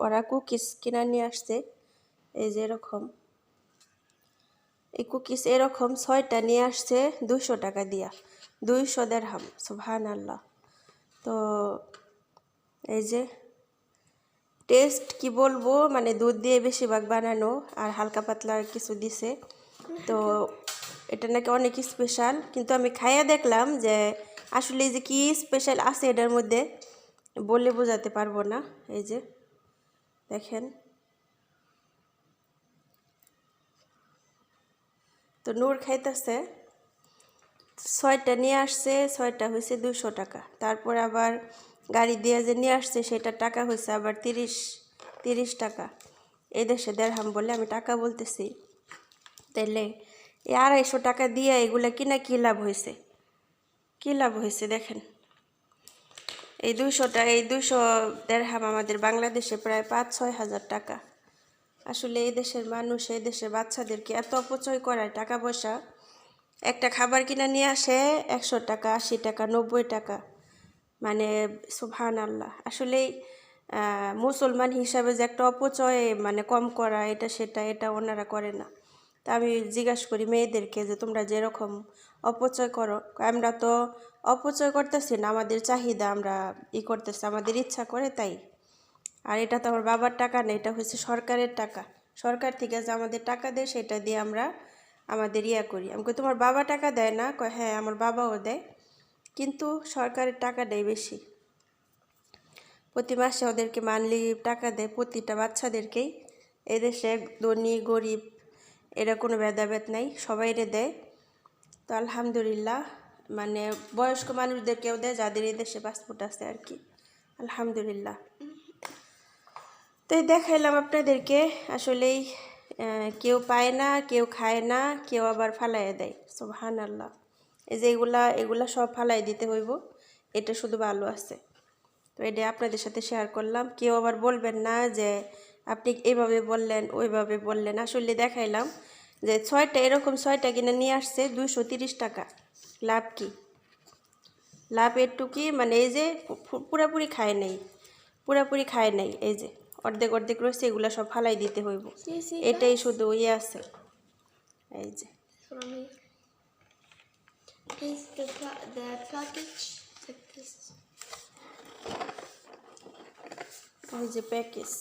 ওরা কুকিজ কিনা নিয়ে আসছে, এই যে এরকম এই কুকিজ এরকম 6টা নিয়ে আসছে 200 টাকা দিয়া, 200 দিরহাম। সুবহানাল্লাহ। তো এই যে টেস্ট কি বলবো, মানে দুধ দিয়ে বেশিরভাগ বানানো আর হালকা পাতলা কিছু দিছে। তো এটা নাকি অনেক স্পেশাল, কিন্তু আমি খাইয়া দেখলাম যে আসলে যে কি স্পেশাল আছে এটার মধ্যে বলে বোঝাতে পারবো না। এই যে দেখেন, তো নূর খাইতেছে। 6টা নিয়ে আসছে, 6টা হয়েছে 200 টাকা। তারপর আবার গাড়ি দিয়ে যে নিয়ে আসছে সেটা টাকা হয়েছে আবার 30 টাকা। এই দেশে দিরহাম বলে, আমি টাকা বলতেছি। তাইলে এই 250 টাকা দিয়ে এগুলা কিনা কী লাভ হয়েছে, কী লাভ হয়েছে দেখেন। এই 200 দিরহাম আমাদের বাংলাদেশে প্রায় 5-6 হাজার টাকা। আসলে এই দেশের মানুষ, এই দেশের বাচ্চাদেরকে এত অপচয় করায় টাকা পয়সা। একটা খাবার কিনা নিয়ে আসে 100 টাকা, 80 টাকা, 90 টাকা। মানে সুবহানাল্লাহ। আসলেই মুসলমান হিসাবে যে একটা অপচয় মানে কম করা, এটা ওনারা করে না। তা আমি জিজ্ঞাসা করি মেয়েদেরকে যে তোমরা যেরকম অপচয় করো, আমরা তো অপচয় করতেছি না, আমাদের চাহিদা আমরা করতেছি, আমাদের ইচ্ছা করে তাই। আর এটা তো আমার বাবার টাকা না, এটা হচ্ছে সরকারের টাকা। সরকার থেকে যে আমাদের টাকা দেয় সেটা দিয়ে আমরা আমাদের করি। আমি কই তোমার বাবা টাকা দেয় না? কয় হ্যাঁ আমার বাবাও দেয়, কিন্তু সরকারের টাকা দেয় বেশি। প্রতি মাসে ওদেরকে মান্থলি টাকা দেয় প্রতিটা বাচ্চাদেরকেই। এদেশে ধনী গরিব এরা কোনো ভেদাভেদ নাই, সবাইরে দেয়। তো আলহামদুলিল্লাহ, মানে বয়স্ক মানুষদেরকেও দেয় যাদের এদেশে পাসপোর্ট আছে আর কি। আলহামদুলিল্লাহ। তো দেখাইলাম আপনাদেরকে। আসলেই কেউ পায় না, কেউ খায় না, কেউ আবার ফালাইয়া দেয়। সুবহানাল্লাহ। এই যে এগুলা সব ফালাই দিতে হইব, এটা শুধু ভালো আছে। তো এটা আপনাদের সাথে শেয়ার করলাম। কেউ আবার বলবেন না যে আপনি এইভাবে বললেন ওইভাবে বললেন। আসলে দেখাইলাম যে 6টা এরকম 6টা কিনে নিয়ে আসছে 230 টাকা। লাভ কি? লাভ একটু কি, মানে এই যে পুরাপুরি খায় নাই, পুরাপুরি খায় নাই, এই যে অর্ধেক অর্ধেক রয়েছে, এগুলা সব ফালাই দিতে হইব। এটাই শুধু আছে। এই যে এই যে প্যাকেজ।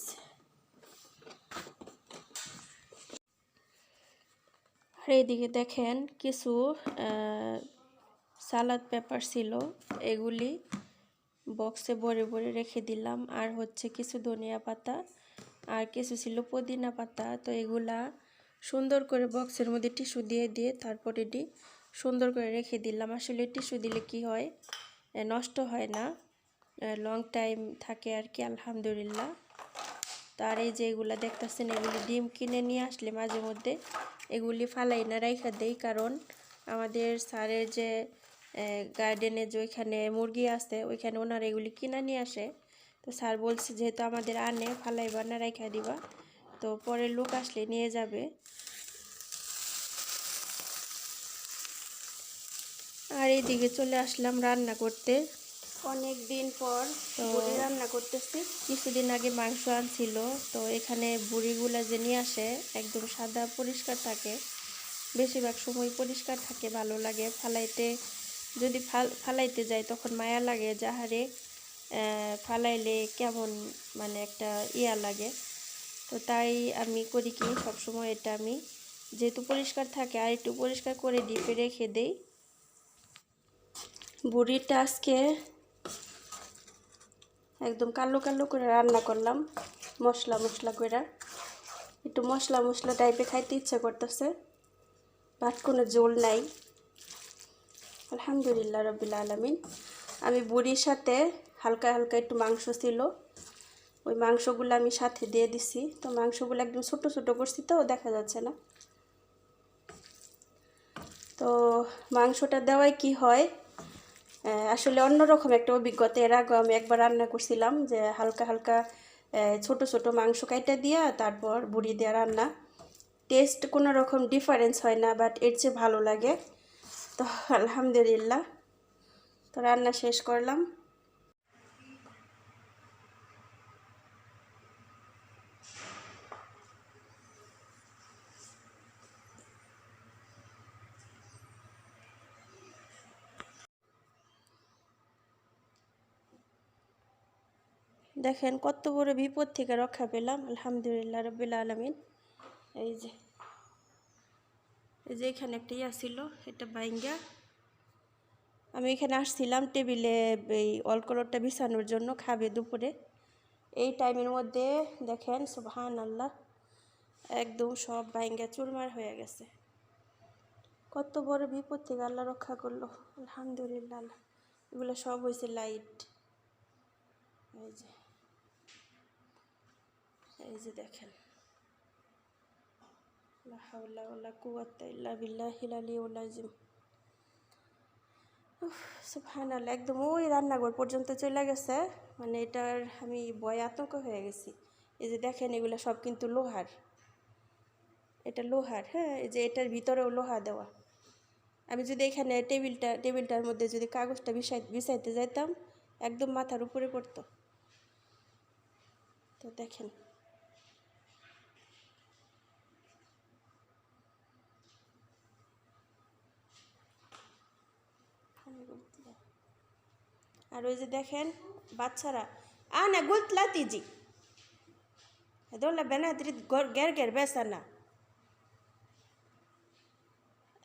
আর এইদিকে দেখেন কিছু সালাদ পেপার ছিল, এগুলি বক্সে ভরে ভরে রেখে দিলাম। আর হচ্ছে কিছু ধনিয়া পাতা আর কিছু ছিল পুদিনা পাতা। তো এগুলা সুন্দর করে বক্সের মধ্যে টিস্যু দিয়ে দিয়ে তারপর এটি সুন্দর করে রেখে দিলাম। আসলে টিস্যু দিলে কি হয়, নষ্ট হয় না, লং টাইম থাকে আর কি। আলহামদুলিল্লাহ। তার এই যে এগুলা দেখতেছেন, এগুলি ডিম কিনে নিয়ে আসলে মাঝে মধ্যে এগুলি ফালাই না রাইখা দেই, কারণ আমাদের স্যারের যে গার্ডেনে যে ওইখানে মুরগি আছে ওইখানে ওনারা এগুলি কিনা নিয়ে আসে। তো স্যার বলছে যেহেতু আমাদের আনে, ফালাইবা না, রাইখা দিবা, তো পরে লোক আসলে নিয়ে যাবে। আর এইদিকে চলে আসলাম রান্না করতে, অনেক দিন পর বুড়ি রান্না করতেছি। কিছুদিন আগে মাংস আনছিল, তো এখানে বুড়িগুলা যে নিয়ে আসে একদম সাদা পরিষ্কার থাকে, বেশিরভাগ সময় পরিষ্কার থাকে, ভালো লাগে। ফালাইতে যদি ফালাইতে যাই তখন মায়া লাগে, যাহারে ফালাইলে কেমন মানে একটা লাগে। তো তাই আমি করি কি, সবসময় এটা আমি যেহেতু পরিষ্কার থাকে আর একটু পরিষ্কার করে ডিপে রেখে দেই। বুড়িটা আজকে একদম কালো কালো করে রান্না করলাম, মশলা করে। একটু মশলা টাইপে খাইতে ইচ্ছা করতেছে, বাট কোনো ঝোল নাই। আলহামদুলিল্লাহ রব্বিল আলামিন। আমি বুড়ির সাথে হালকা হালকা একটু মাংস ছিল, ওই মাংসগুলো আমি সাথে দিয়ে দিছি। তো মাংসগুলো একদম ছোট ছোট করছি, তো দেখা যাচ্ছে না। তো মাংসটা দেওয়ায় কি হয়, আসলে অন্যরকম একটা অভিজ্ঞতা। এর আগে আমি একবার রান্না করছিলাম যে হালকা হালকা ছোট ছোট মাংস কাইটা দিয়া তারপর বুড়ি দেওয়া রান্না। টেস্ট কোনো রকম ডিফারেন্স হয় না, বাট এর চেয়ে ভালো লাগে। তো আলহামদুলিল্লাহ, তো রান্না শেষ করলাম। দেখেন কত বড় বিপদ থেকে রক্ষা পেলাম, আলহামদুলিল্লাহ রাব্বিল আলামিন। এই যে এখানে একটা ইয়া ছিল, এটা ভাঙ্গা আমি এখানে আসছিলাম টেবিলে এই অলকলরটা বিছানোর জন্য, খাবে দুপুরে। এই টাইমের মধ্যে দেখেন সুবহানাল্লাহ একদম সব ভাঙ্গা চুরমার হয়ে গেছে। কত বড় বিপদ থেকে আল্লাহ রক্ষা করলো, আলহামদুলিল্লাহ। এগুলো সব হয়েছে লাইট। এই যে দেখেন, লা হাওলা ওয়ালা কুওয়াতা ইল্লা বিল্লাহিল আলিয়্যিল আযীম। সুবহানাল্লাহ, একদম ওই রান্নাঘর পর্যন্ত চলে গেছে। মানে এটার আমি ভয়ে আতঙ্ক হয়ে গেছি। এই যে দেখেন এগুলো সব কিন্তু লোহার, এটা লোহার। হ্যাঁ, এই যে এটার ভিতরেও লোহা দেওয়া। আমি যদি এখানে টেবিলটার মধ্যে যদি কাগজটা বিছাইতে যাইতাম, একদম মাথার উপরে পড়তো। তো দেখেন আর ওই যে দেখেন বাচ্চারা আনা গুলতলাতি জি হেদোলা বেনাদ্রি গের গের বেসানা।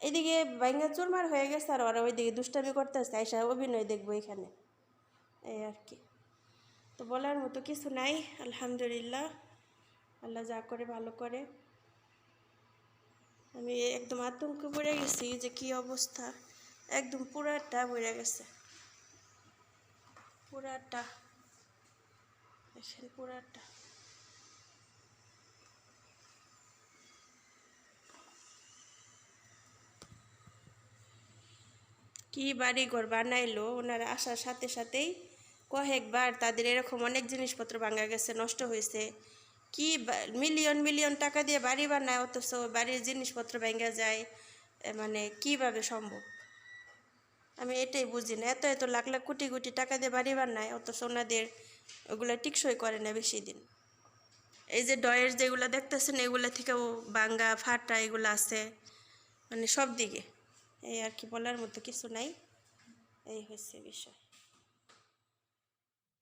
এইদিকে ভাঙ্গা চুরমার হয়ে গেছে আর ওরা ওইদিকে দুষ্টামি করতেছে, আইসা অভিনয় দেখবো এখানে, এই আর কি। তো বলার মতো কিছু নাই, আলহামদুলিল্লাহ, আল্লাহ যা করে ভালো করে। আমি একদম আতঙ্ক পড়ে গেছি যে কি অবস্থা, একদম পুরাটা পড়ে গেছে, পুরাটা দেখেন পুরাটা। কি বাড়ি ঘর বানাইলো ওনারা আসার সাথে সাথেই, কয়েকবার তাদের এরকম অনেক জিনিসপত্র ভাঙা গেছে, নষ্ট হয়েছে। কি মিলিয়ন মিলিয়ন টাকা দিয়ে বাড়ি বানায়, অথচ বাড়ির জিনিসপত্র ভাঙা যায়, মানে কিভাবে সম্ভব? আমি এটাই বুঝি না। এত এত লাখ লাখ কোটি কোটি টাকা দিয়ে বাড়ি বানায়, অথচ ওনাদের ওগুলো টিকসই করে না বেশি দিন। এই যে ডয়ের যেগুলো দেখতেছেন, এগুলো থেকেও ভাঙ্গা ফাটা এগুলো আছে, মানে সব দিকে। এই আর কি, বলার মতো কিছু নাই, এই হচ্ছে বিষয়।